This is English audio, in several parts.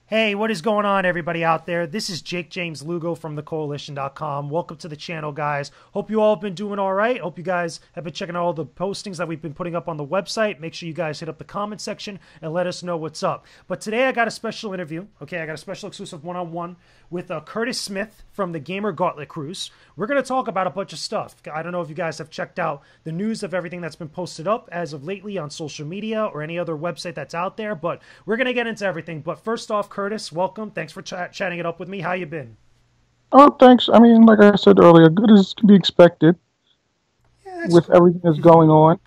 Hey, what is going on, everybody out there? This is Jakejames Lugo from the Koalition.com. Welcome to the channel, guys. Hope you all have been doing all right. Hope you guys have been checking out all the postings that we've been putting up on the website. Make sure you guys hit up the comment section and let us know what's up. But today I got a special interview. Okay, I got a special exclusive one-on-one with Curtis Smith from the Gamer Gauntlet cruise. We're going to talk about a bunch of stuff. I don't know if you guys have checked out the news of everything that's been posted up as of lately on social media or any other website that's out there, but we're going to get into everything. But first off, Curtis, welcome. Thanks for chatting it up with me. How you been? Oh, thanks. I mean, like I said earlier, good as can be expected Yeah, that's with cool. everything that's going on.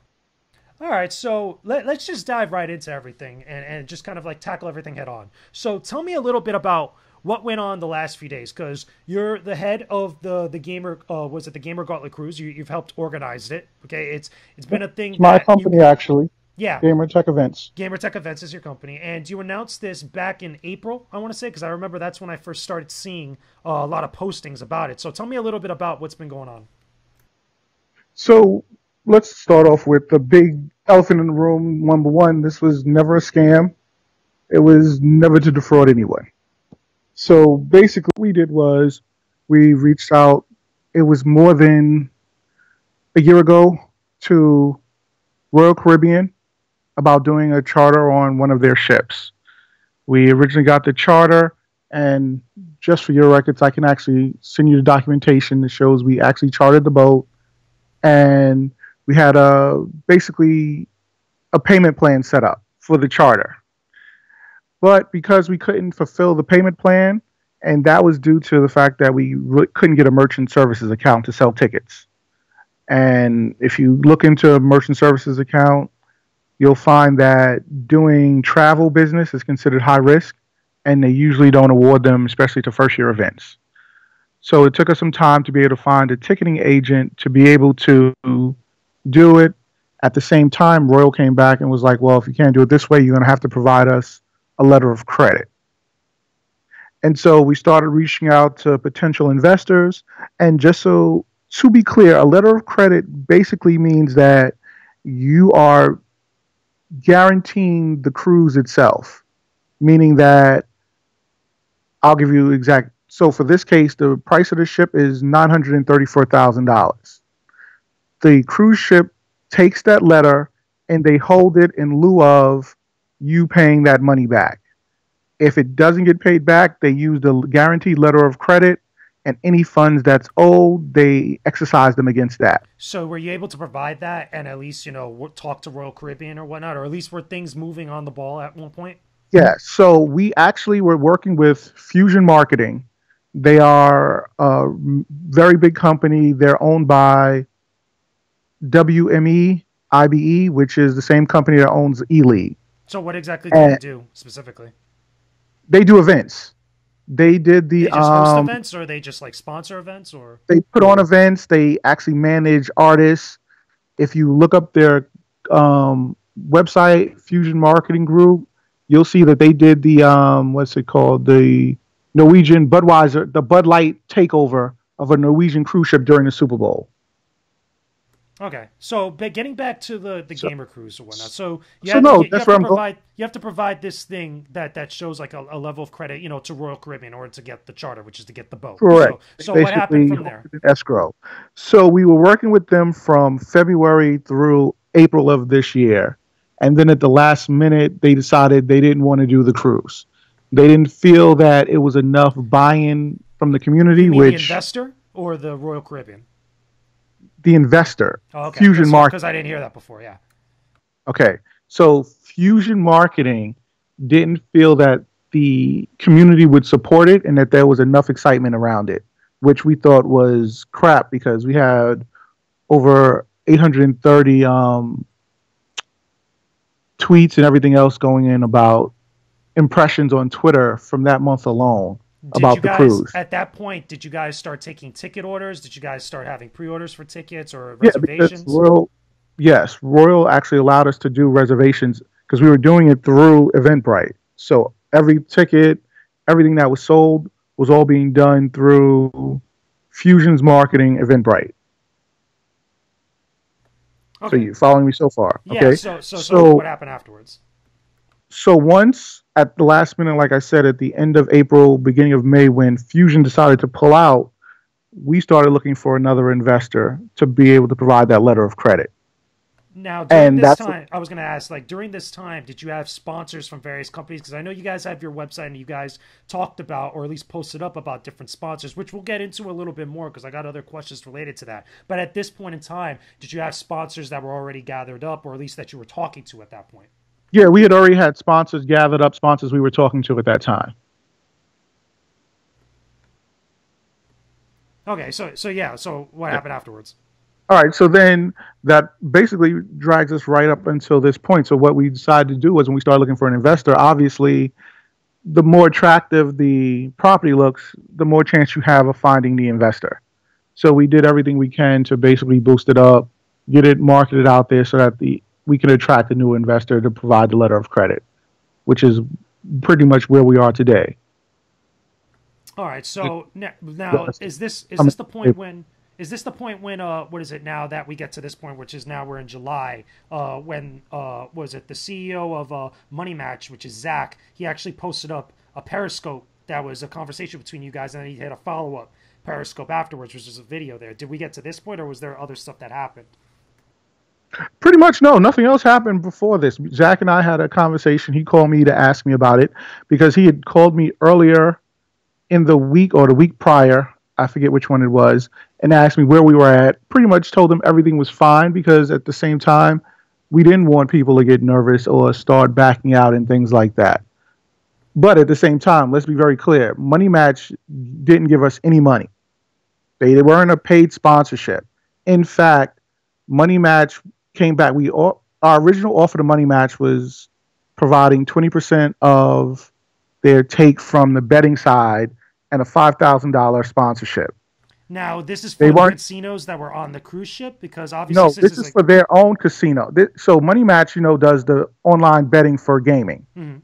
All right, so let's just dive right into everything and just kind of like tackle everything head on. So tell me a little bit about what went on the last few days, because you're the head of the gamer was it the Gamer Gauntlet cruise? You've helped organize it. Okay, it's been a thing It's my that you company, actually, yeah. Gamer Tech Events. Gamer Tech Events is your company, and you announced this back in April, I want to say, because I remember that's when I first started seeing a lot of postings about it. So tell me a little bit about what's been going on. So let's start off with the big elephant in the room. Number one, this was never a scam. It was never to defraud anyone. So basically, what we did was we reached out. It was more than a year ago to Royal Caribbean about doing a charter on one of their ships. We originally got the charter, and just for your records, I can actually send you the documentation that shows we actually chartered the boat, and we had a basically a payment plan set up for the charter. But because we couldn't fulfill the payment plan, and that was due to the fact that we couldn't get a merchant services account to sell tickets. And if you look into a merchant services account, you'll find that doing travel business is considered high risk, and they usually don't award them, especially to first year events. So it took us some time to be able to find a ticketing agent to be able to do it. At the same time, Royal came back and was like, well, if you can't do it this way, you're going to have to provide us a letter of credit. And so we started reaching out to potential investors. And just so to be clear, a letter of credit basically means that you are guaranteeing the cruise itself, meaning that I'll give you exact. So for this case, the price of the ship is $934,000. The cruise ship takes that letter and they hold it in lieu of you paying that money back. If it doesn't get paid back, they use the guaranteed letter of credit, and any funds that's owed, they exercise them against that. So were you able to provide that and at least, talk to Royal Caribbean or whatnot, or at least were things moving on the ball at one point? Yeah, so we actually were working with Fusion Marketing. They are a very big company. They're owned by WME IBE, which is the same company that owns E-League. So what exactly do they And do specifically? they do events. They did They the just host events, or they just like sponsor events, or they put on events. They actually manage artists. If you look up their website, Fusion Marketing Group, you'll see that they did the what's it called, the Norwegian Budweiser, the Bud Light takeover of a Norwegian cruise ship during the Super Bowl. okay. So, but getting back to the So, gamer cruise or whatnot, so so no, you that's have where to I'm going. provide this thing that shows like a level of credit, to Royal Caribbean in order to get the charter, which is to get the boat. Correct. They So what happened basically from hold there? it in escrow. So we were working with them from February through April of this year. And then at the last minute, they decided they didn't want to do the cruise. They didn't feel that it was enough buy-in from the You community, mean the which investor or the Royal Caribbean? the investor, Oh, okay, Fusion because Marketing. I didn't hear that before. Yeah. Okay. So Fusion Marketing didn't feel that the community would support it and that there was enough excitement around it, which we thought was crap because we had over 830 tweets and everything else going in about impressions on Twitter from that month alone Did you about the guys cruise. at that point? Did you guys start taking ticket orders? Did you guys start having pre-orders for tickets or Yeah, because reservations? Royal, yes, Royal actually allowed us to do reservations because we were doing it through Eventbrite. So every ticket, everything that was sold was all being done through Fusion's marketing Eventbrite. So Okay. you following me so far? Yeah. Okay. So what So happened afterwards? So once at the last minute, like I said, at the end of April, beginning of May, when Fusion decided to pull out, we started looking for another investor to be able to provide that letter of credit. Now, during And this that's time, I was going to ask, like, during this time, did you have sponsors from various companies? Because I know you guys have your website and you guys talked about, or at least posted up about different sponsors, which we'll get into a little bit more because I got other questions related to that. But at this point in time, did you have sponsors that were already gathered up, or at least that you were talking to at that point? yeah, we had already had sponsors gathered up, sponsors we were talking to at that time. Okay, so yeah, so what happened afterwards? All right, so then that basically drags us right up until this point. So what we decided to do was when we started looking for an investor, obviously the more attractive the property looks, the more chance you have of finding the investor. So we did everything we can to basically boost it up, get it marketed out there so that we can attract a new investor to provide the letter of credit, which is pretty much where we are today. All right. So now is this the point when what is it now that we get to this point, which is now we're in July, when was it the CEO of Money Match, which is Zach, he actually posted up a Periscope that was a conversation between you guys, and then he had a follow up Periscope afterwards, which was a video there. Did we get to this point, or was there other stuff that happened? Pretty much no, nothing else happened before this. Zach and I had a conversation. He called me to ask me about it because he had called me earlier in the week or the week prior, I forget which one it was, and asked me where we were at. Pretty much told him everything was fine because at the same time, we didn't want people to get nervous or start backing out and things like that. But at the same time, let's be very clear, Money Match didn't give us any money. They weren't a paid sponsorship. In fact, Money Match came back. Our original offer to Money Match was providing 20% of their take from the betting side and a $5,000 sponsorship. Now, this is They for the weren't. casinos that were on the cruise ship, because obviously No, this this is is like. for their own casino. So Money Match, does the online betting for gaming. Mhm.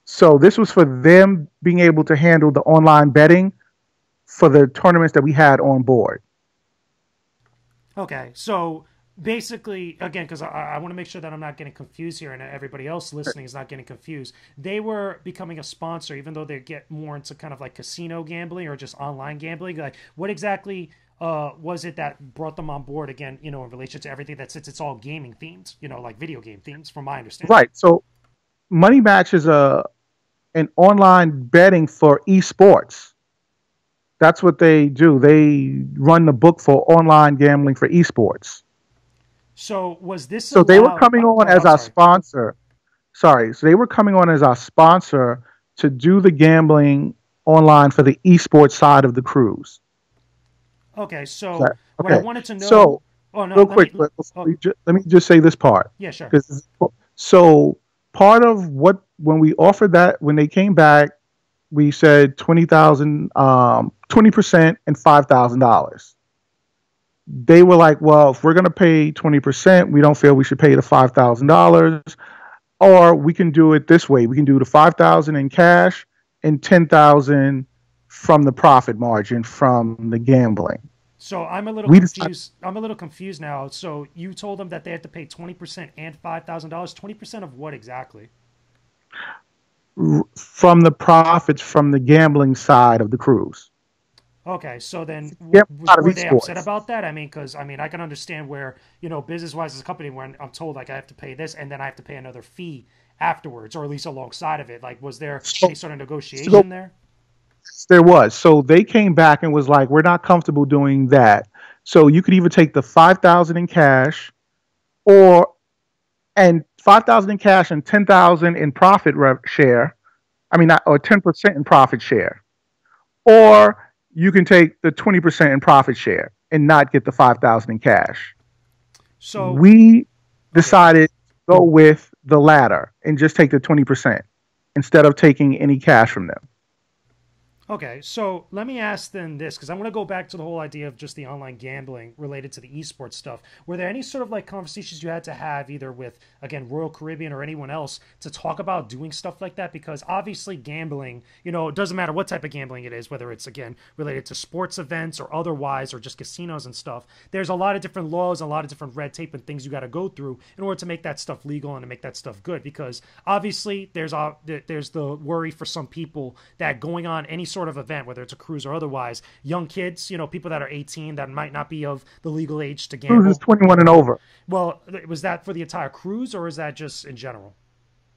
So this was for them being able to handle the online betting for the tournaments that we had on board. Okay, so basically, again, because I want to make sure that I'm not getting confused here and everybody else listening is not getting confused. They were becoming a sponsor, even though they get more into kind of like casino gambling or just online gambling. Like, what exactly was it that brought them on board again, in relation to everything that since it's all gaming themed, like video game themes, from my understanding? Right. So Money Match is an online betting for esports. That's what they do. They run the book for online gambling for esports. So was this So they were allowed? coming on Go ahead. as I'm our sorry. sponsor. Sorry. So they were coming on as our sponsor to do the gambling online for the esports side of the cruise. Okay, so Okay. what I Okay. wanted to know. So Oh no, real let me. quick, Oh, let me just say this part. yeah, sure. Because so part of what when we offered that when they came back, we said 20% and $5,000. They were like, well, if we're going to pay 20%, we don't feel we should pay the $5,000, or we can do it this way. We can do the 5,000 in cash and 10,000 from the profit margin from the gambling. So I'm a little We decided confused. I'm a little confused now. So you told them that they had to pay 20% and $5,000. 20% of what exactly? from the profits from the gambling side of the cruise. Okay, so then Gambling out of were they upset esports. about that? I mean, because I can understand where business wise as a company, when I'm told like I have to pay this and then I have to pay another fee afterwards, or at least alongside of it. Like, was there any So, sort of so negotiation there? there was. So they came back and was like, we're not comfortable doing that. So you could either take the 5,000 in cash or and 5,000 in cash and 10,000 in profit share. I mean, or 10% in profit share. Or you can take the 20% in profit share and not get the 5,000 in cash. So We okay, decided to go with the latter and just take the 20% instead of taking any cash from them. Okay, so let me ask then this, because I want to go back to the whole idea of just the online gambling related to the esports stuff. Were there any sort of like conversations you had to have either with, again, Royal Caribbean or anyone else to talk about doing stuff like that? Because obviously gambling, it doesn't matter what type of gambling it is, whether it's, again, related to sports events or otherwise, or just casinos and stuff. There's a lot of different laws, a lot of different red tape and things you got to go through in order to make that stuff legal and to make that stuff good. Because obviously there's the worry for some people that going on any sort of event, whether it's a cruise or otherwise, young kids, people that are 18 that might not be of the legal age to Cruise gamble. is 21 and over. Well, was that for the entire cruise or is that just in general?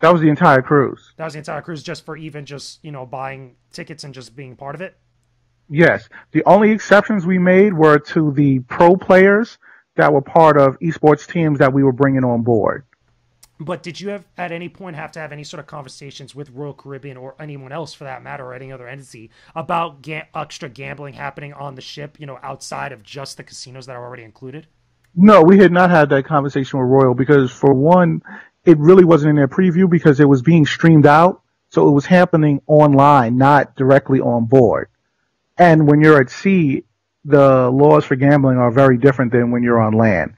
That was the entire cruise. That was the entire cruise just for even just, buying tickets and just being part of it? Yes. The only exceptions we made were to the pro players that were part of esports teams that we were bringing on board. But did you have at any point have to have any sort of conversations with Royal Caribbean or anyone else for that matter or any other entity about extra gambling happening on the ship, outside of just the casinos that are already included? No, we had not had that conversation with Royal because, for one, it really wasn't in their preview because it was being streamed out. So it was happening online, not directly on board. And when you're at sea, the laws for gambling are very different than when you're on land.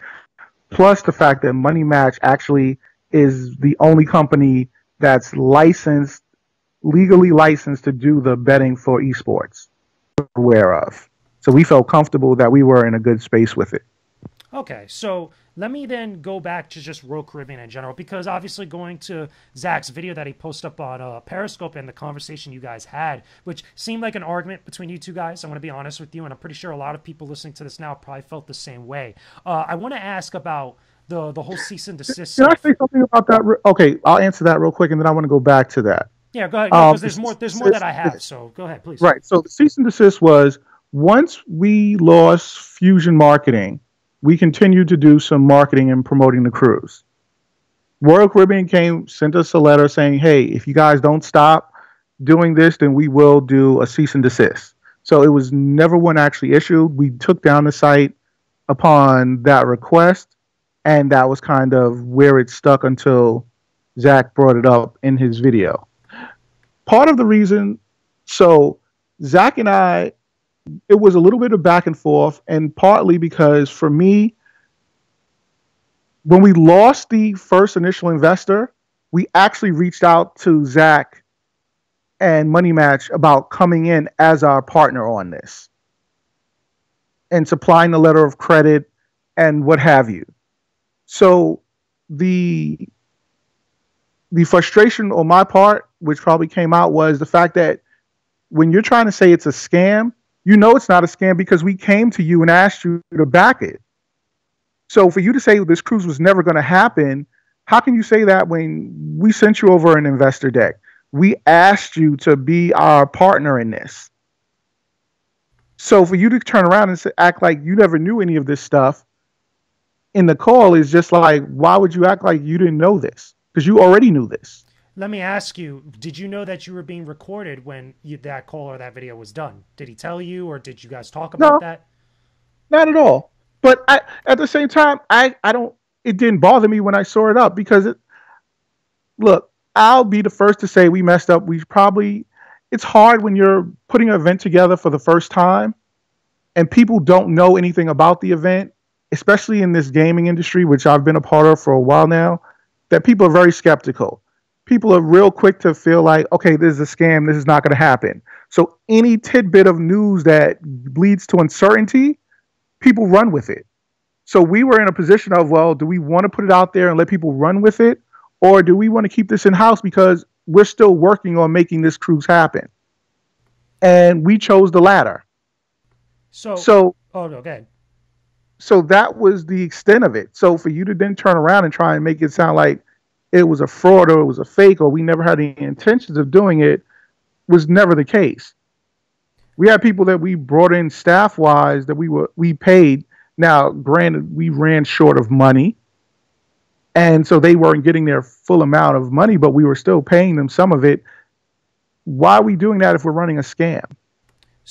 Plus the fact that Money Match actually is the only company that's legally licensed to do the betting for esports we're aware of. So we felt comfortable that we were in a good space with it. Okay, so let me then go back to just Royal Caribbean in general, because obviously going to Zach's video that he posted up on Periscope and the conversation you guys had, which seemed like an argument between you two guys, I'm going to be honest with you, and I'm pretty sure a lot of people listening to this now probably felt the same way. I want to ask about the whole cease and desist Can I stuff. say something about that? Okay, I'll answer that real quick, and then I want to go back to that. Yeah, go ahead, because there's more that I have, so go ahead, please. Right, so the cease and desist was once we lost Fusion Marketing, we continued to do some marketing and promoting the cruise. Royal Caribbean sent us a letter saying, hey, if you guys don't stop doing this, then we will do a cease and desist. So it was never one actually issued. We took down the site upon that request, and that was kind of where it stuck until Zach brought it up in his video. Part of the reason, so Zach and I, it was a little bit of back and forth, and partly because for me, when we lost the first initial investor, we actually reached out to Zach and Money Match about coming in as our partner on this and supplying the letter of credit and what have you. So the frustration on my part, which probably came out, was the fact that when you're trying to say it's a scam, you know it's not a scam because we came to you and asked you to back it. So for you to say this cruise was never going to happen, how can you say that when we sent you over an investor deck? We asked you to be our partner in this. So for you to turn around and act like you never knew any of this stuff in the call is just like, why would you act like you didn't know this? Because you already knew this. Let me ask you, did you know that you were being recorded when that call or that video was done? Did he tell you, or did you guys talk about that? Not at all. But at the same time, I don't, it didn't bother me when I saw it up because look, I'll be the first to say we messed up. It's hard when you're putting an event together for the first time and people don't know anything about the event, especially in this gaming industry, which I've been a part of for a while now, that people are very skeptical. People are real quick to feel like, okay, this is a scam. This is not going to happen. So any tidbit of news that leads to uncertainty, people run with it. So we were in a position of, well, do we want to put it out there and let people run with it? Or do we want to keep this in-house because we're still working on making this cruise happen? And we chose the latter. Oh, no, go ahead. So that was the extent of it. So for you to then turn around and try and make it sound like it was a fraud or it was a fake or we never had any intentions of doing it was never the case. We had people that we brought in staff-wise that we paid. Now, granted, we ran short of money, and so they weren't getting their full amount of money, but we were still paying them some of it. Why are we doing that if we're running a scam?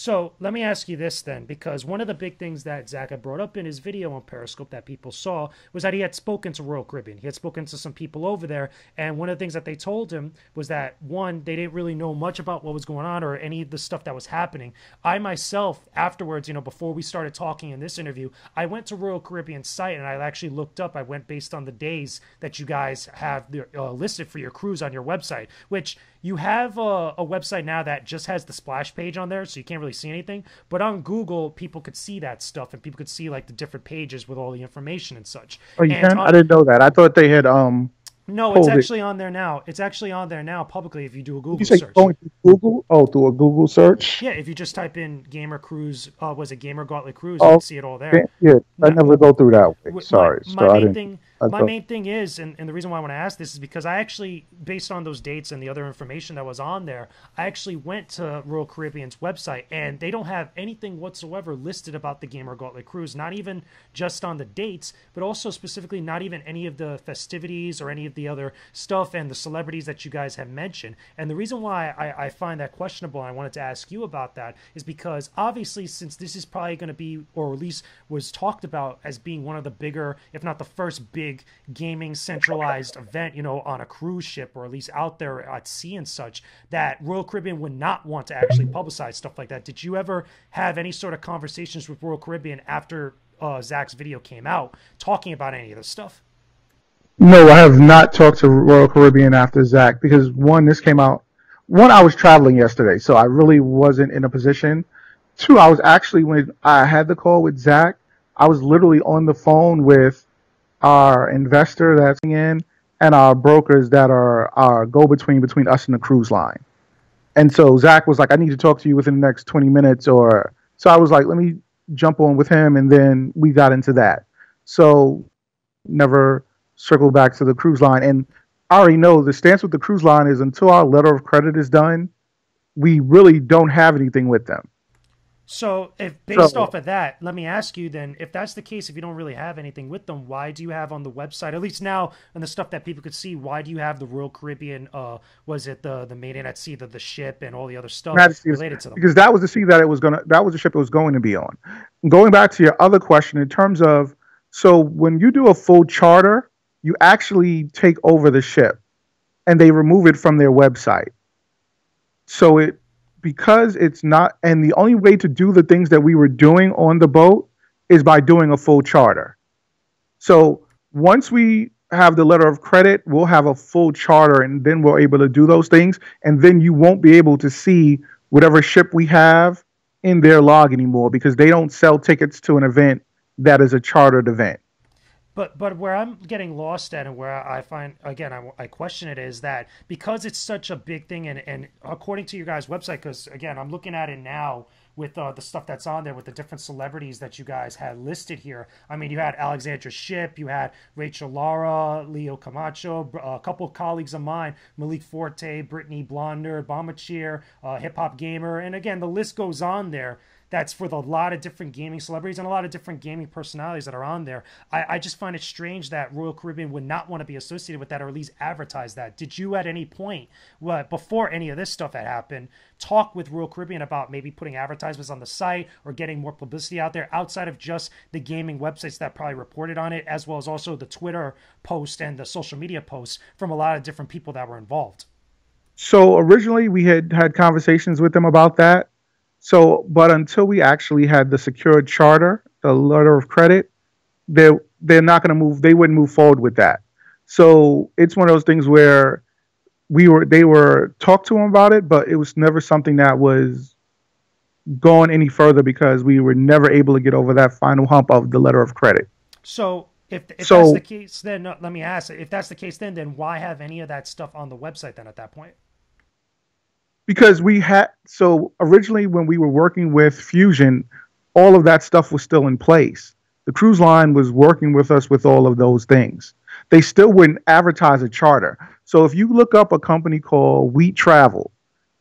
So let me ask you this then, because one of the big things that Zach had brought up in his video on Periscope that people saw was that he had spoken to Royal Caribbean. He had spoken to some people over there, and one of the things that they told him was that, one, they didn't really know much about what was going on or any of the stuff that was happening. I myself, afterwards, before we started talking in this interview, I went to Royal Caribbean's site and I actually looked up. I went based on the days that you guys have listed for your cruise on your website, which you have a website now that just has the splash page on there, so you can't really see anything. But on Google, people could see that stuff, and people could see like the different pages with all the information and such. Oh, you And can? I didn't know that. I thought they had no, it's pulled it. actually on there now. It's actually on there now publicly if you do a Did you Google say search. going through Google? Oh, through a Google search? Yeah, if you just type in Gamer Cruise, was it Gamer Gauntlet Cruise, you Oh, can see it all there. yeah. I Now, never go through that way. my Sorry. my So I main didn't. thing I my thought. main thing is, and the reason why I want to ask this is because I actually, based on those dates and the other information that was on there, I actually went to Royal Caribbean's website and they don't have anything whatsoever listed about the Gamer Gauntlet cruise, not even just on the dates, but also specifically not even any of the festivities or any of the other stuff and the celebrities that you guys have mentioned. And the reason why I find that questionable and I wanted to ask you about that is because obviously, since this is probably going to be, or at least was talked about as being one of the bigger, if not the first big gaming centralized event, on a cruise ship or at least out there at sea and such, that Royal Caribbean would not want to actually publicize stuff like that. Did you ever have any sort of conversations with Royal Caribbean after Zach's video came out talking about any of this stuff? No, I have not talked to Royal Caribbean after Zach because one, this came out. One, I was traveling yesterday, so I really wasn't in a position. Two, I was actually, when I had the call with Zach, I was literally on the phone with our investor that's in and our brokers that are our go between us and the cruise line. And so Zach was like, I need to talk to you within the next 20 minutes. Or so I was like, let me jump on with him. And then we got into that. So never circle back to the cruise line. And I already know the stance with the cruise line is until our letter of credit is done, we really don't have anything with them. So, if based So off of that, let me ask you then, if that's the case, if you don't really have anything with them, why do you have on the website, at least now, and the stuff that people could see, why do you have the Royal Caribbean? Was it the Maiden at Sea, the ship, and all the other stuff related to them? because that was the sea that it was gonna that was the ship it was going to be on. Going back to your other question in terms of so when you do a full charter, you actually take over the ship and they remove it from their website. So it because it's not and the only way to do the things that we were doing on the boat is by doing a full charter. So once we have the letter of credit, we'll have a full charter and then we're able to do those things. And then you won't be able to see whatever ship we have in their log anymore because they don't sell tickets to an event that is a chartered event. But where I'm getting lost at and where I find, again, I question it is that because it's such a big thing and according to your guys' website, because again, I'm looking at it now with the stuff that's on there with the different celebrities that you guys had listed here. I mean, you had Alexandra Shipp, you had Rachel Lara, Leo Camacho, a couple of colleagues of mine, Malik Forte, Brittany Blonder, Bombacheer, Hip Hop Gamer, and again, the list goes on there. That's for a lot of different gaming celebrities and a lot of different gaming personalities that are on there. I just find it strange that Royal Caribbean would not want to be associated with that or at least advertise that. Did you at any point, before any of this stuff had happened, talk with Royal Caribbean about maybe putting advertisements on the site or getting more publicity out there outside of just the gaming websites that probably reported on it, as well as also the Twitter post and the social media posts from a lot of different people that were involved? So originally we had conversations with them about that. So, but until we actually had the secured charter, the letter of credit, they're not going to move. They wouldn't move forward with that. So it's one of those things where they were talked to them about it, but it was never something that was going any further because we were never able to get over that final hump of the letter of credit. So if So that's the case, then let me ask, if that's the case, then why have any of that stuff on the website then at that point? because we had so originally when we were working with Fusion, all of that stuff was still in place. The cruise line was working with us with all of those things. They still wouldn't advertise a charter. So if you look up a company called We Travel,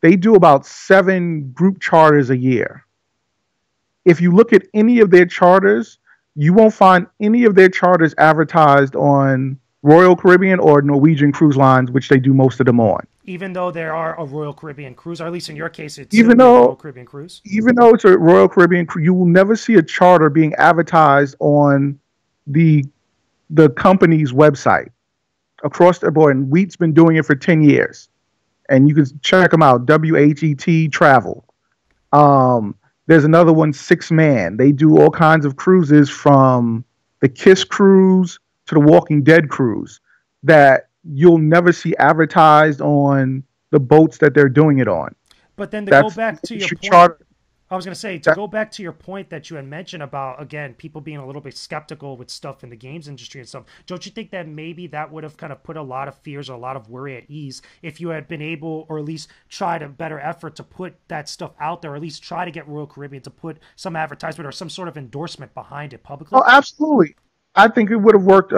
they do about 7 group charters a year. If you look at any of their charters, you won't find any of their charters advertised on Royal Caribbean or Norwegian Cruise Lines, which they do most of them on. Even though there are a Royal Caribbean cruise, or at least in your case, it's Even simply a Royal though Caribbean cruise. even though it's a Royal Caribbean, you will never see a charter being advertised on the the company's website across the board. And Wheat's been doing it for 10 years. And you can check them out, WHET Travel. There's another one, Six Man. They do all kinds of cruises from the Kiss cruise to the Walking Dead cruise that you'll never see advertised on the boats that they're doing it on. But then to go That's back to your point, charter. I was going to say, to go back to your point that you had mentioned about, again, people being a little bit skeptical with stuff in the games industry and stuff, don't you think that maybe that would have kind of put a lot of fears or a lot of worry at ease if you had been able, or at least tried a better effort to put that stuff out there, or at least try to get Royal Caribbean to put some advertisement or some sort of endorsement behind it publicly? Oh, absolutely. I think it would have worked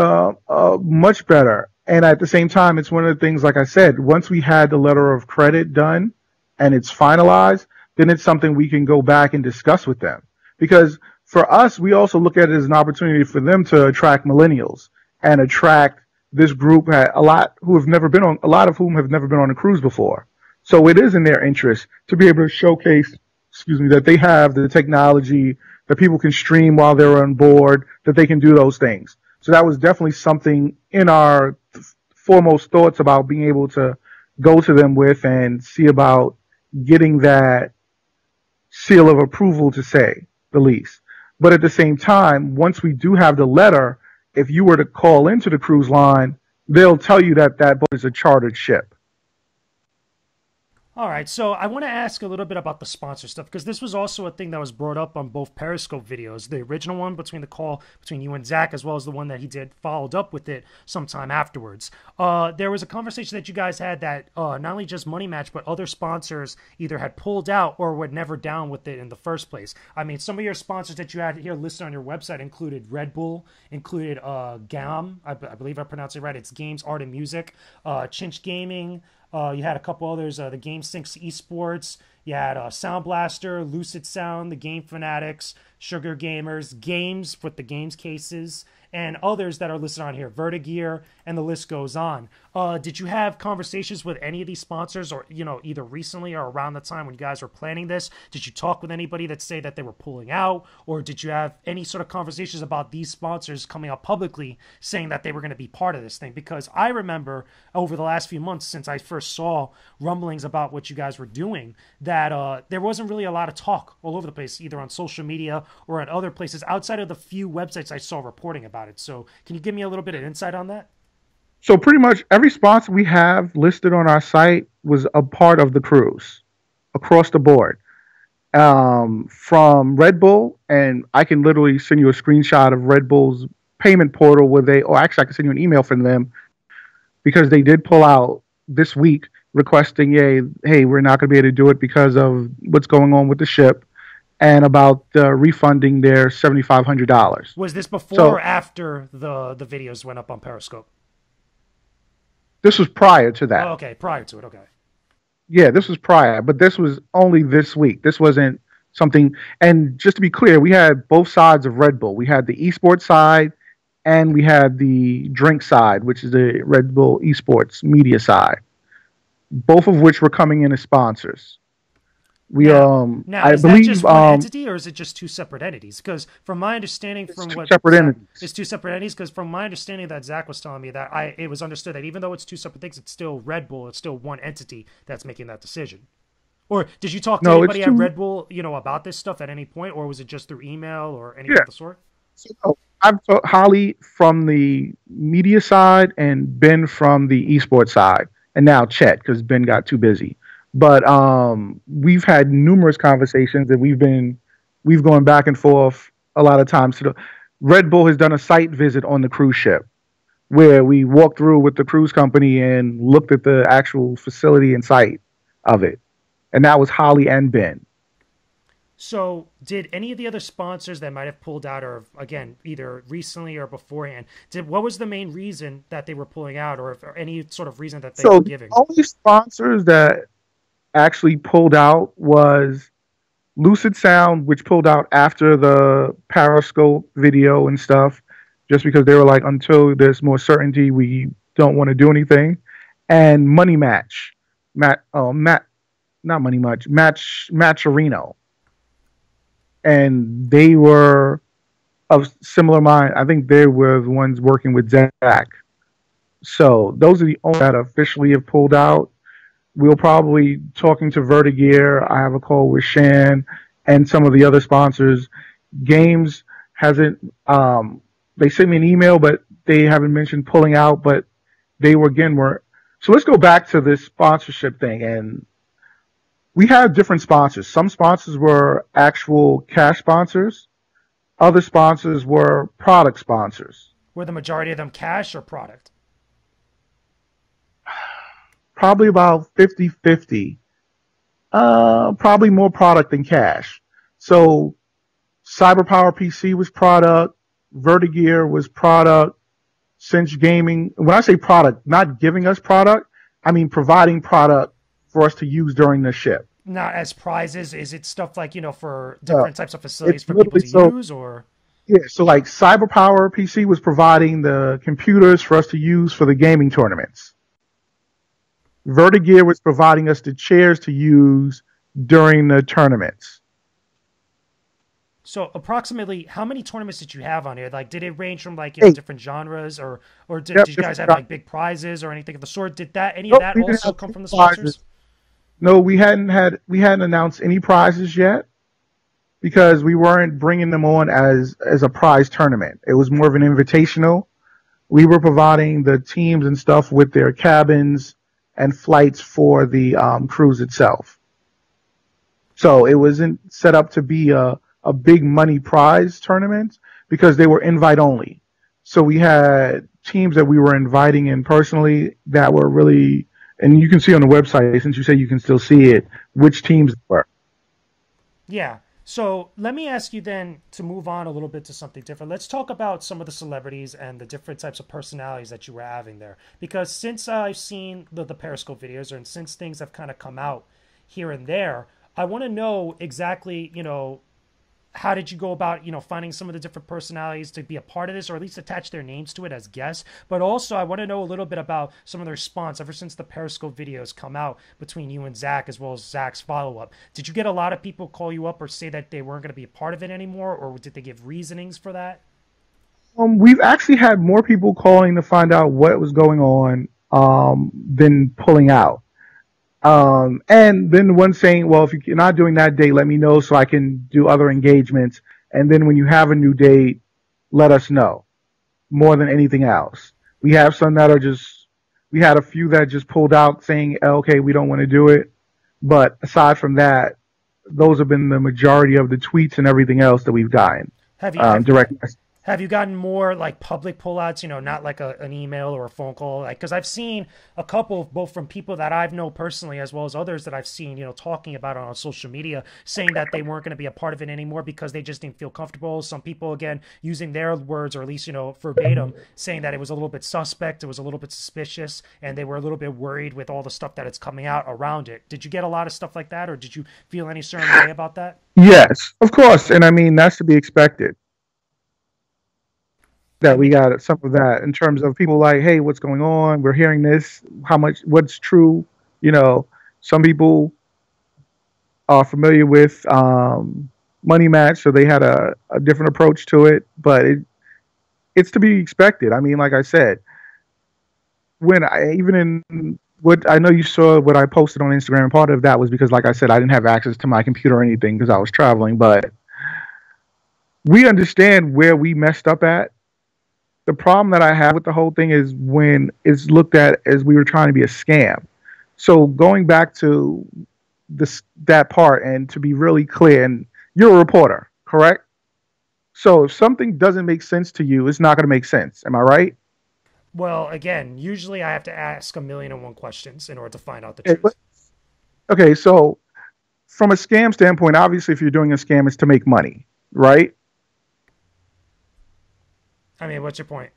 much better. And at the same time, it's one of the things, like I said, once we had the letter of credit done and it's finalized, then it's something we can go back and discuss with them. Because for us, we also look at it as an opportunity for them to attract millennials and attract this group, a lot who have never been on, a lot of whom have never been on a cruise before. So it is in their interest to be able to showcase, that they have the technology, that people can stream while they're on board, that they can do those things. So that was definitely something in our foremost thoughts about being able to go to them with and see about getting that seal of approval, to say the least. But at the same time, once we do have the letter, if you were to call into the cruise line, they'll tell you that that boat is a chartered ship. All right, so I want to ask a little bit about the sponsor stuff, because this was also a thing that was brought up on both Periscope videos, the original one between the call between you and Zach, as well as the one that he did followed up with it sometime afterwards. There was a conversation that you guys had that not only just Money Match, but other sponsors either had pulled out or were never down with it in the first place. I mean, some of your sponsors that you had here listed on your website included Red Bull, included GAM, I believe I pronounced it right, it's Games, Art, and Music, Chinch Gaming. You had a couple others, the Game Sinks Esports. You had Sound Blaster, Lucid Sound, the Game Fanatics, Sugar Gamers, Games with the Games cases, and others that are listed on here, Vertigear, and the list goes on. Did you have conversations with any of these sponsors, or either recently or around the time when you guys were planning this? Did you talk with anybody that say that they were pulling out, or did you have any sort of conversations about these sponsors coming out publicly saying that they were going to be part of this thing? Because I remember over the last few months since I first saw rumblings about what you guys were doing, that there wasn't really a lot of talk all over the place, either on social media or at other places outside of the few websites I saw reporting about it. So can you give me a little bit of insight on that? So pretty much every sponsor we have listed on our site was a part of the cruise across the board. From Red Bull, and I can literally send you a screenshot of Red Bull's payment portal where or actually I can send you an email from them, because they did pull out this week requesting, hey, we're not going to be able to do it because of what's going on with the ship, and about refunding their $7,500. Was this before or after the videos went up on Periscope? This was prior to that. Oh, okay, prior to it, okay. Yeah, this was prior, but this was only this week. This wasn't something, and just to be clear, we had both sides of Red Bull. We had the esports side, and we had the drink side, which is the Red Bull esports media side, both of which were coming in as sponsors. Now, I is believe, that just one entity, or is it just two separate entities? Because from my understanding, it's two separate entities. Because from my understanding that Zach was telling me that it was understood that even though it's two separate things, it's still Red Bull. It's still one entity that's making that decision. Or did you talk to anybody at Red Bull, about this stuff at any point, or was it just through email or anything of the sort? So I've talked Holly from the media side and Ben from the esports side, and now Chet because Ben got too busy. But we've had numerous conversations, and we've gone back and forth a lot of times. Red Bull has done a site visit on the cruise ship where we walked through with the cruise company and looked at the actual facility and site of it. And that was Holly and Ben. So did any of the other sponsors that might have pulled out, or again, either recently or beforehand, what was the main reason that they were pulling out, or any sort of reason that they were giving? The only sponsors that actually pulled out was Lucid Sound, which pulled out after the Periscope video and stuff, just because they were like, until there's more certainty, we don't want to do anything. And Money Match, not Money Match Areno, and they were of similar mind. I think they were the ones working with Zach. So those are the only that officially have pulled out. We'll probably talking to Vertigear. I have a call with Shan and some of the other sponsors. Games hasn't. They sent me an email, but they haven't mentioned pulling out. But they were. So let's go back to this sponsorship thing, and we had different sponsors. Some sponsors were actual cash sponsors. Other sponsors were product sponsors. Were the majority of them cash or product? Probably about 50-50. Probably more product than cash. So Cyberpower PC was product. Vertigear was product. Cinch Gaming. When I say product, not giving us product, I mean providing product for us to use during the ship. Not as prizes. Is it stuff like, for different types of facilities for people to use, or? Yeah, so like Cyberpower PC was providing the computers for us to use for the gaming tournaments. Vertigear was providing us the chairs to use during the tournaments. So approximately how many tournaments did you have on here? Like, did it range from like, different genres, or did you guys have like big prizes or anything of the sort? Did any of that also come from the sponsors? No, we hadn't announced any prizes yet because we weren't bringing them on as a prize tournament. It was more of an invitational. We were providing the teams and stuff with their cabins and flights for the cruise itself. So it wasn't set up to be a big money prize tournament because they were invite only. So we had teams that we were inviting in personally that were really, and you can see on the website, since you say you can still see it, which teams were. Yeah. So let me ask you then to move on a little bit to something different. Let's talk about some of the celebrities and the different types of personalities that you were having there. Because since I've seen the Periscope videos, and since things have kind of come out here and there, I want to know exactly, how did you go about, finding some of the different personalities to be a part of this, or at least attach their names to it as guests? But also, I want to know a little bit about some of the response ever since the Periscope videos come out between you and Zach, as well as Zach's follow-up. Did you get a lot of people call you up or say that they weren't going to be a part of it anymore, or did they give reasonings for that? We've actually had more people calling to find out what was going on than pulling out. And then one saying, well, if you're not doing that date, let me know so I can do other engagements. And then when you have a new date, let us know more than anything else. We have some that we had a few that just pulled out saying, okay, we don't want to do it. But aside from that, those have been the majority of the tweets and everything else that we've gotten. Have you gotten more like public pullouts, not like an email or a phone call? Like, because I've seen a couple, both from people that I've known personally as well as others that I've seen, talking about it on social media, saying that they weren't going to be a part of it anymore because they just didn't feel comfortable. Some people, again, using their words, or at least, verbatim, saying that it was a little bit suspect, it was a little bit suspicious, and they were a little bit worried with all the stuff that is coming out around it. Did you get a lot of stuff like that, or did you feel any certain way about that? Yes, of course. And I mean, that's to be expected. That we got some of that in terms of people like, hey, what's going on? We're hearing this. What's true? Some people are familiar with Money Match, so they had a different approach to it, but it's to be expected. I mean, like I said, what I know you saw what I posted on Instagram, and part of that was because, like I said, I didn't have access to my computer or anything because I was traveling, but we understand where we messed up at. The problem that I have with the whole thing is when it's looked at as we were trying to be a scam. So going back to that part, and to be really clear, and you're a reporter, correct? So if something doesn't make sense to you, it's not going to make sense. Am I right? Well, again, usually I have to ask 1,000,001 questions in order to find out the truth. Okay, so from a scam standpoint, obviously if you're doing a scam, it's to make money, right? I mean, what's your point?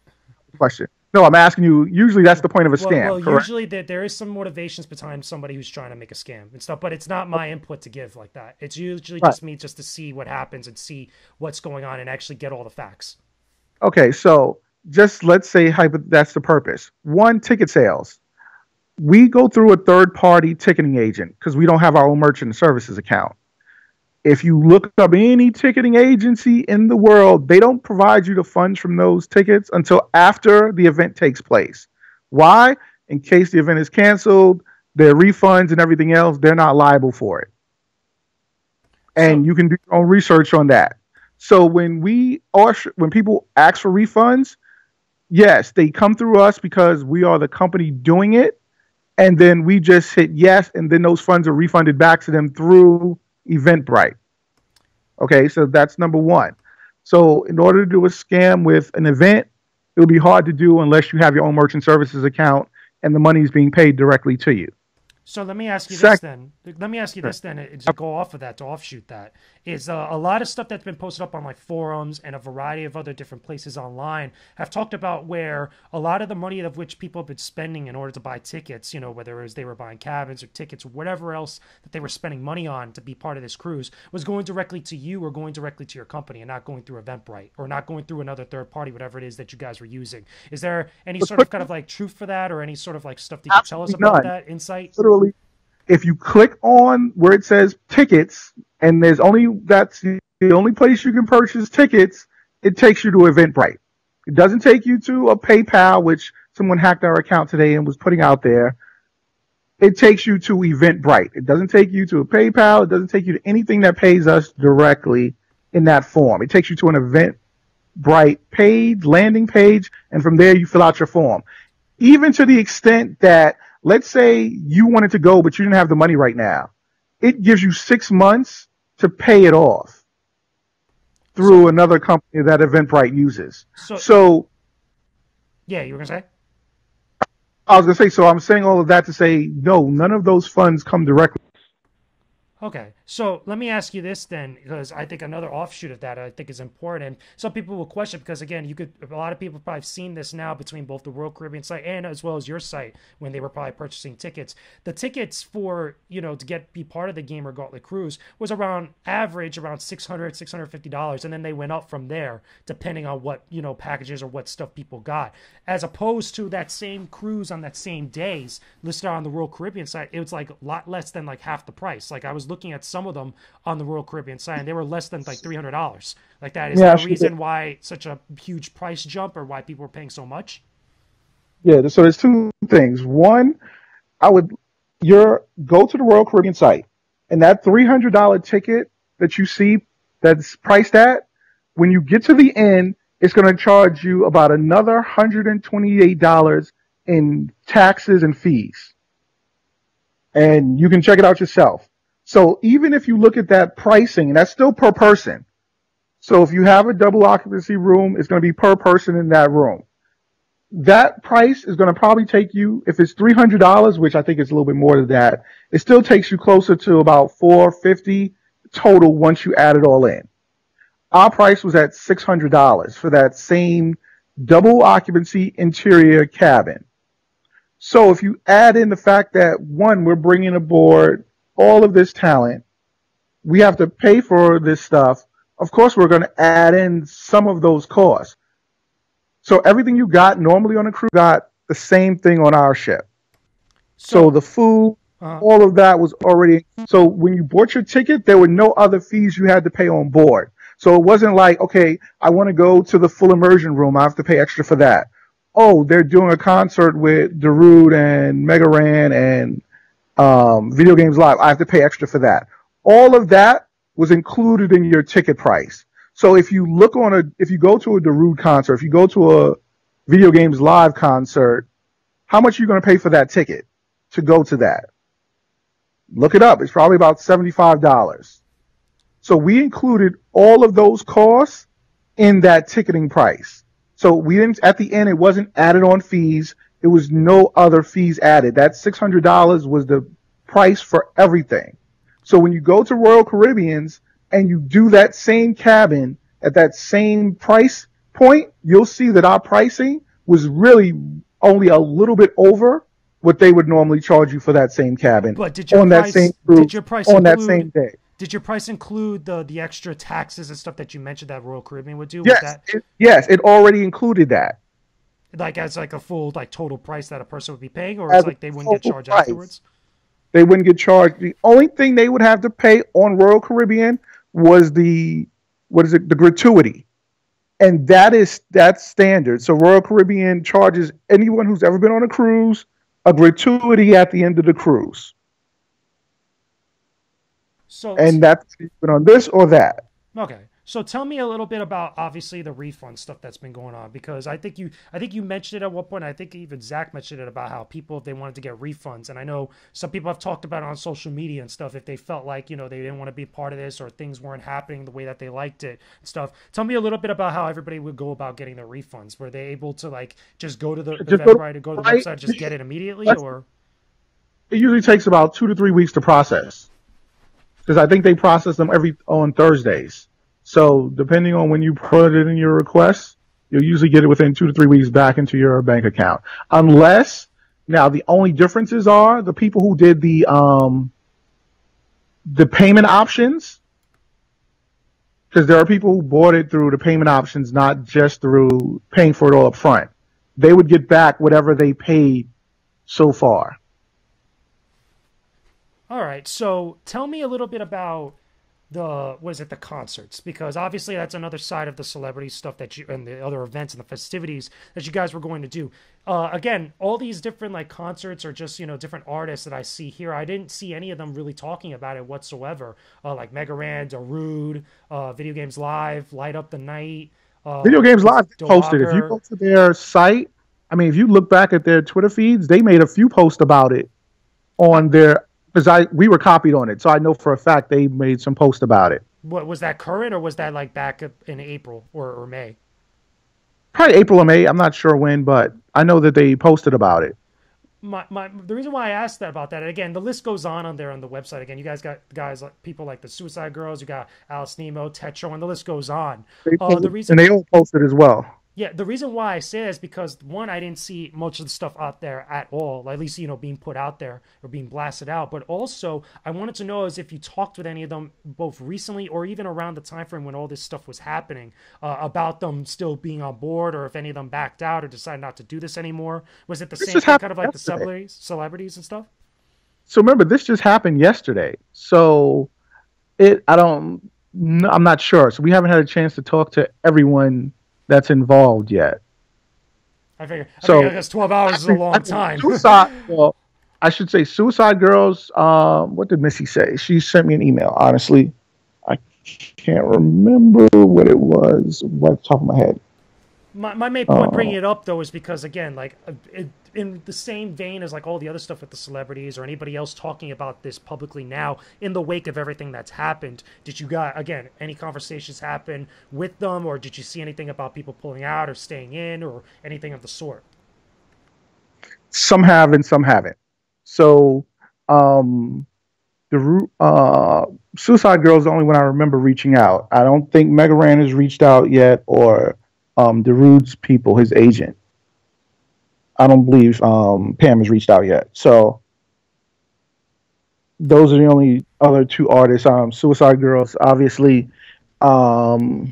Question. No, I'm asking you. Usually, that's the point of a scam. Well, usually there is some motivations behind somebody who's trying to make a scam and stuff, but it's not my input to give like that. It's usually just me, just to see what happens and see what's going on and actually get all the facts. Okay, so just let's say that's the purpose. One, ticket sales. We go through a third party ticketing agent because we don't have our own merchant services account. If you look up any ticketing agency in the world, they don't provide you the funds from those tickets until after the event takes place. Why? In case the event is canceled, their refunds and everything else, they're not liable for it. And you can do your own research on that. So when people ask for refunds, yes, they come through us because we are the company doing it, and then we just hit yes, and then those funds are refunded back to them through Eventbrite. Okay, so that's number one. So in order to do a scam with an event, it would be hard to do unless you have your own merchant services account and the money is being paid directly to you. So let me ask you this then. Let me ask you this then, to go off of that, to offshoot that, is a lot of stuff that's been posted up on like forums and a variety of other different places online have talked about where a lot of the money of which people have been spending in order to buy tickets, you know, whether it was they were buying cabins or tickets or whatever else that they were spending money on to be part of this cruise, was going directly to you or going directly to your company and not going through Eventbrite or not going through another third party, whatever it is that you guys were using. Is there any sort of kind of like truth for that, or any sort of like stuff that you can tell us about that insight? Literally, if you click on where it says tickets, and that's the only place you can purchase tickets, it takes you to Eventbrite. It doesn't take you to a PayPal, which someone hacked our account today and was putting out there. It takes you to Eventbrite. It doesn't take you to a PayPal. It doesn't take you to anything that pays us directly in that form. It takes you to an Eventbrite page, landing page, and from there you fill out your form. Even to the extent that, let's say you wanted to go, but you didn't have the money right now. It gives you 6 months to pay it off through another company that Eventbrite uses. So yeah, you were going to say? I was going to say, so I'm saying all of that to say, no, none of those funds come directly. Okay, so let me ask you this then, because I think another offshoot of that I think is important. And some people will question, because again, a lot of people have probably seen this now between both the Royal Caribbean site and as well as your site when they were probably purchasing tickets. The tickets for, you know, to be part of the Gamer Gauntlet cruise was average around $600, $650, and then they went up from there depending on what, you know, packages or what stuff people got. As opposed to that same cruise on that same days listed on the Royal Caribbean site, it was like a lot less than like half the price. Like I was looking at some of them on the Royal Caribbean site, and they were less than like $300. Like that is the reason why such a huge price jump, or why people were paying so much. Yeah, so there's two things. One, go to the Royal Caribbean site, and that $300 ticket that you see that's priced at, when you get to the end, it's going to charge you about another $128 in taxes and fees. And you can check it out yourself. So even if you look at that pricing, and that's still per person. So if you have a double occupancy room, it's going to be per person in that room. That price is going to probably take you, if it's $300, which I think is a little bit more than that, it still takes you closer to about $450 total once you add it all in. Our price was at $600 for that same double occupancy interior cabin. So if you add in the fact that, one, we're bringing aboard all of this talent, we have to pay for this stuff. Of course, we're going to add in some of those costs. So everything you got normally on a cruise got the same thing on our ship. So the food, all of that was already. So when you bought your ticket, there were no other fees you had to pay on board. So it wasn't like, okay, I want to go to the full immersion room, I have to pay extra for that. Oh, they're doing a concert with Darude and Mega Ran and Video Games Live, I have to pay extra for that. All of that was included in your ticket price. So if you go to a Darude concert, if you go to a Video Games Live concert, how much are you going to pay for that ticket to go to that? Look it up. It's probably about $75. So we included all of those costs in that ticketing price. So at the end, it wasn't added on fees. There was no other fees added. That $600 was the price for everything. So when you go to Royal Caribbean's and you do that same cabin at that same price point, you'll see that our pricing was really only a little bit over what they would normally charge you for that same cabin that same day. Did your price include the extra taxes and stuff that you mentioned that Royal Caribbean would do? Yes, it already included that. like as like a full like total price that a person would be paying, or it's as a like they wouldn't get total charged price. afterwards? They wouldn't get charged. The only thing they would have to pay on Royal Caribbean was the what is it? The gratuity, and that's standard. So Royal Caribbean charges anyone who's ever been on a cruise a gratuity at the end of the cruise, So and that's been on this or that. okay. So tell me a little bit about obviously the refund stuff that's been going on, because I think you mentioned it at one point. I think even Zach mentioned it about how people, if they wanted to get refunds, and I know some people have talked about it on social media and stuff, if they felt like, they didn't want to be part of this or things weren't happening the way that they liked it and stuff. Tell me a little bit about how everybody would go about getting their refunds. Were they able to like just go to the Just go to Eventbrite, go to the right. website, just get it immediately, or It usually takes about 2 to 3 weeks to process because I think they process them every on Thursdays. So depending on when you put it in your request, you'll usually get it within 2 to 3 weeks back into your bank account. Unless now the only differences are the people who did the payment options, because there are people who bought it through the payment options, not just through paying for it all up front. They would get back whatever they paid so far. all right. So tell me a little bit about the concerts, because obviously that's another side of the celebrity stuff that you and the other events and the festivities that you guys were going to do. Again, all these different like concerts or just different artists that I see here, I didn't see any of them really talking about it whatsoever. Like Mega Ran, Darude, Video Games Live, Light Up the Night, Video Games Live posted. If you Dolager. go to their site, I mean, if you look back at their Twitter feeds, they made a few posts about it on their because we were copied on it, so I know for a fact they made some posts about it. What was that, current, or was that like back in April or May? Probably April or May. I'm not sure when, but I know that they posted about it. The reason why I asked that about that, and again, the list goes on there on the website. Again, you guys got guys like people like the Suicide Girls, you got Alice Nemo, Tetro, and the list goes on. The And reason they all posted as well. Yeah, the reason why I say it is because one, I didn't see much of the stuff out there at all, at least being put out there or being blasted out. But also, I wanted to know is if you talked with any of them both recently or even around the time frame when all this stuff was happening, about them still being on board, or if any of them backed out or decided not to do this anymore. Was it the This same just thing, kind happened of like the yesterday. celebrities and stuff? So remember, this just happened yesterday. So I'm not sure. So we haven't had a chance to talk to everyone that's involved yet. I figure I guess 12 hours is a long time. Suicide. Well, I should say Suicide Girls. What did Missy say? She sent me an email. Honestly, I can't remember what it was right off the top of my head. My main point bringing it up though is because again, like in the same vein as like all the other stuff with the celebrities or anybody else talking about this publicly now, in the wake of everything that's happened, did you got again any conversations happen with them, or did you see anything about people pulling out or staying in or anything of the sort? Some have and some haven't. So the Suicide Girl is the only one I remember reaching out. I don't think Mega Ran has reached out yet, or Darude's people, his agent. I don't believe Pam has reached out yet. So those are the only other two artists. Suicide Girls, obviously. But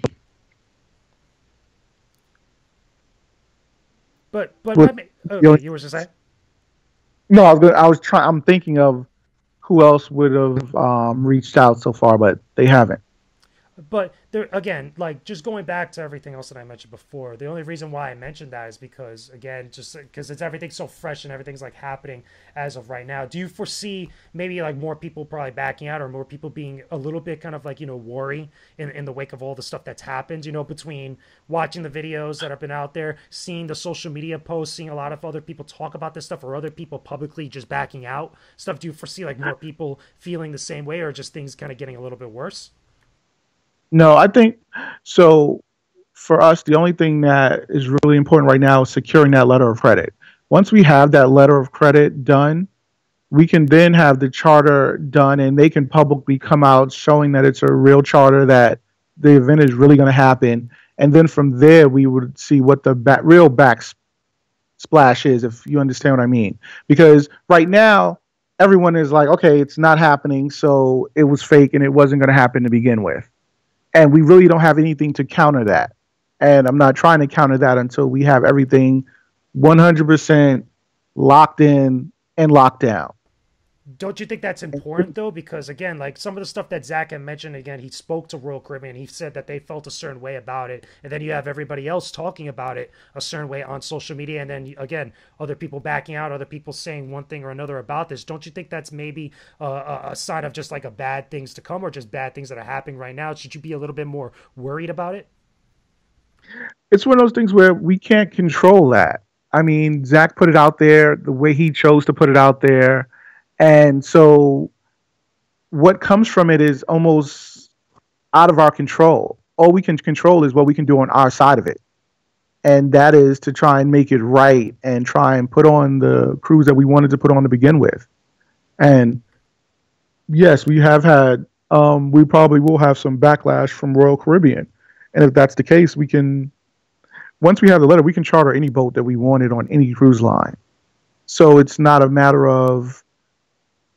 With, okay, you were just saying. no, I was trying. I'm thinking of who else would have reached out so far, but they haven't. But there again, like just going back to everything else that I mentioned before, the only reason why I mentioned that is because again, just because it's everything's so fresh and everything's like happening as of right now. Do you foresee maybe like more people probably backing out or more people being a little bit kind of like worry in the wake of all the stuff that's happened? Between watching the videos that have been out there, seeing the social media posts, seeing a lot of other people talk about this stuff, or other people publicly just backing out stuff. Do you foresee like more people feeling the same way, or just things kind of getting a little bit worse? No, I think so. For us, the only thing that is really important right now is securing that letter of credit. Once we have that letter of credit done, we can then have the charter done, and they can publicly come out showing that it's a real charter, that the event is really going to happen. And then from there, we would see what the real backsplash is, if you understand what I mean. Because right now, everyone is like, okay, it's not happening, so it was fake and it wasn't going to happen to begin with. And we really don't have anything to counter that. And I'm not trying to counter that until we have everything 100% locked in and locked down. Don't you think that's important though? Because again, like some of the stuff that Zach had mentioned, again, he spoke to Royal Caribbean. He said that they felt a certain way about it, and then you have everybody else talking about it a certain way on social media, and then again, other people backing out, other people saying one thing or another about this. Don't you think that's maybe a sign of just like a bad things to come, or just bad things that are happening right now? Should you be a little bit more worried about it? It's one of those things where we can't control that. I mean, Zach put it out there the way he chose to put it out there. And so what comes from it is almost out of our control. All we can control is what we can do on our side of it. And that is to try and make it right and try and put on the cruise that we wanted to put on to begin with. And yes, we have had, we probably will have some backlash from Royal Caribbean. And if that's the case, we can, once we have the letter, we can charter any boat that we wanted on any cruise line. So it's not a matter of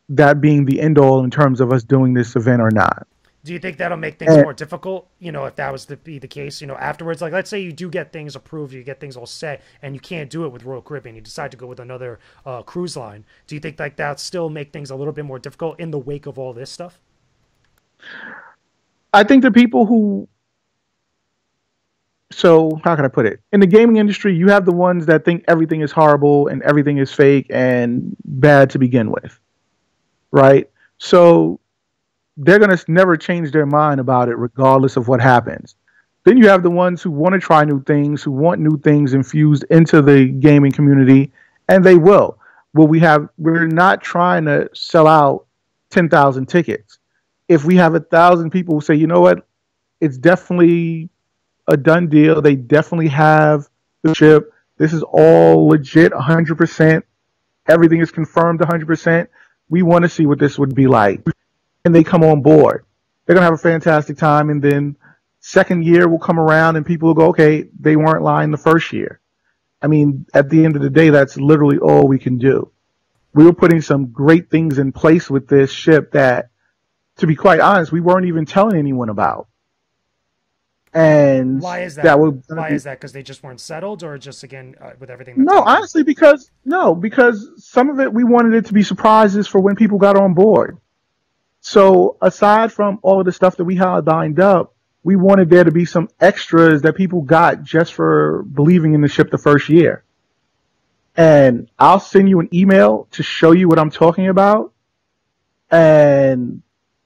that being the end all in terms of us doing this event or not. Do you think that'll make things more difficult? You know, if that was to be the case, you know, afterwards, like let's say you do get things approved, you get things all set, and you can't do it with Royal Caribbean, you decide to go with another cruise line. Do you think like that still make things a little bit more difficult in the wake of all this stuff? I think the people who, so how can I put it? In the gaming industry, you have the ones that think everything is horrible and everything is fake and bad to begin with, right? So they're going to never change their mind about it regardless of what happens. Then you have the ones who want to try new things, who want new things infused into the gaming community, and they will. Well, we're not trying to sell out 10,000 tickets. If we have 1,000 people who say, you know what, it's definitely a done deal. They definitely have the ship. This is all legit 100%. Everything is confirmed 100%. We want to see what this would be like. And they come on board. They're going to have a fantastic time. And then second year will come around and people will go, okay, they weren't lying the first year. I mean, at the end of the day, that's literally all we can do. We were putting some great things in place with this ship that, to be quite honest, we weren't even telling anyone about. And why is that? Why is that? Because they just weren't settled, or just again with everything? That's honestly, because some of it we wanted it to be surprises for when people got on board. So aside from all of the stuff that we had lined up, we wanted there to be some extras that people got just for believing in the ship the first year. And I'll send you an email to show you what I'm talking about. And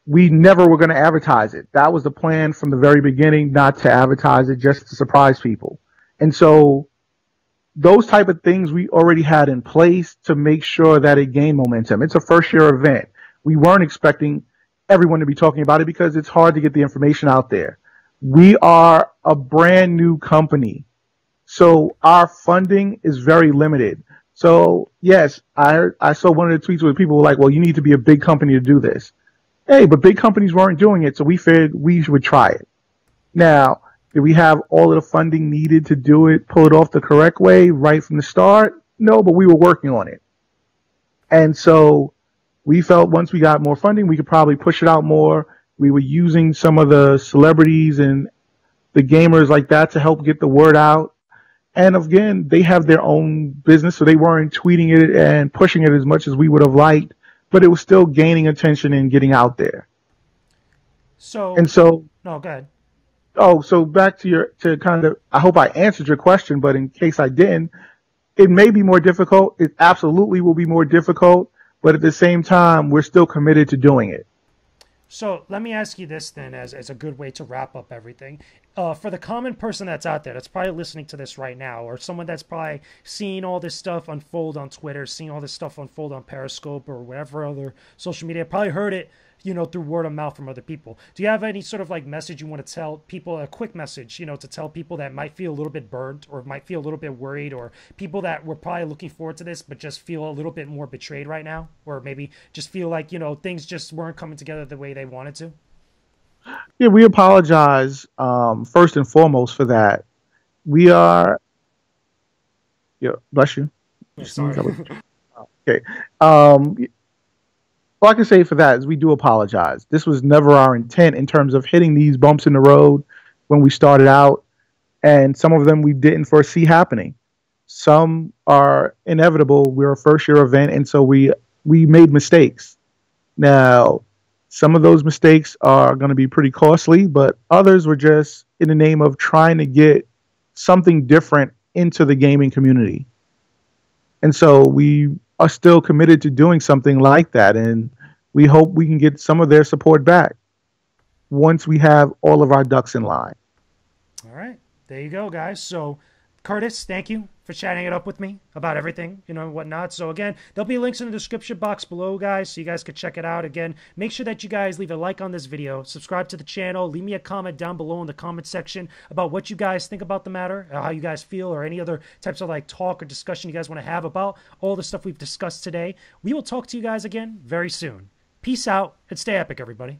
we never were going to advertise it. That was the plan from the very beginning, not to advertise it, just to surprise people. And so those type of things we already had in place to make sure that it gained momentum. It's a first year event. We weren't expecting everyone to be talking about it because it's hard to get the information out there. We are a brand new company, so our funding is very limited. So yes, I saw one of the tweets where people were like, well, you need to be a big company to do this. Hey, but big companies weren't doing it, so we figured we would try it. Now, did we have all of the funding needed to do it, pull it off the correct way right from the start? No, but we were working on it. And so we felt once we got more funding, we could probably push it out more. We were using some of the celebrities and the gamers like that to help get the word out. And again, they have their own business, so they weren't tweeting it and pushing it as much as we would have liked, but it was still gaining attention and getting out there. So, no, go ahead. Oh, so back to kind of, I hope I answered your question, but in case I didn't, it may be more difficult. It absolutely will be more difficult. But at the same time, we're still committed to doing it. So let me ask you this then, as a good way to wrap up everything. For the common person that's out there, that's probably listening to this right now, or someone that's probably seeing all this stuff unfold on Twitter, seeing all this stuff unfold on Periscope or whatever other social media, probably heard it, you know, through word of mouth from other people. Do you have any sort of like message you want to tell people, a quick message, you know, to tell people that might feel a little bit burnt or might feel a little bit worried, or people that were probably looking forward to this but just feel a little bit more betrayed right now, or maybe just feel like, you know, things just weren't coming together the way they wanted to? Yeah, we apologize first and foremost for that. We are, yeah, bless you. Sorry. Okay. All I can say for that is we do apologize. This was never our intent in terms of hitting these bumps in the road when we started out, and some of them we didn't foresee happening. Some are inevitable. We're a first year event, and so we made mistakes. Now, some of those mistakes are going to be pretty costly, but others were just in the name of trying to get something different into the gaming community. And so we are still committed to doing something like that, and we hope we can get some of their support back once we have all of our ducks in line. All right. There you go, guys. So, Curtis, thank you for chatting it up with me about everything, whatnot. So, again, there'll be links in the description box below, guys, so you guys can check it out. Again, make sure that you guys leave a like on this video, subscribe to the channel, leave me a comment down below in the comment section about what you guys think about the matter, how you guys feel, or any other types of talk or discussion you guys want to have about all the stuff we've discussed today. We will talk to you guys again very soon. Peace out and stay epic, everybody.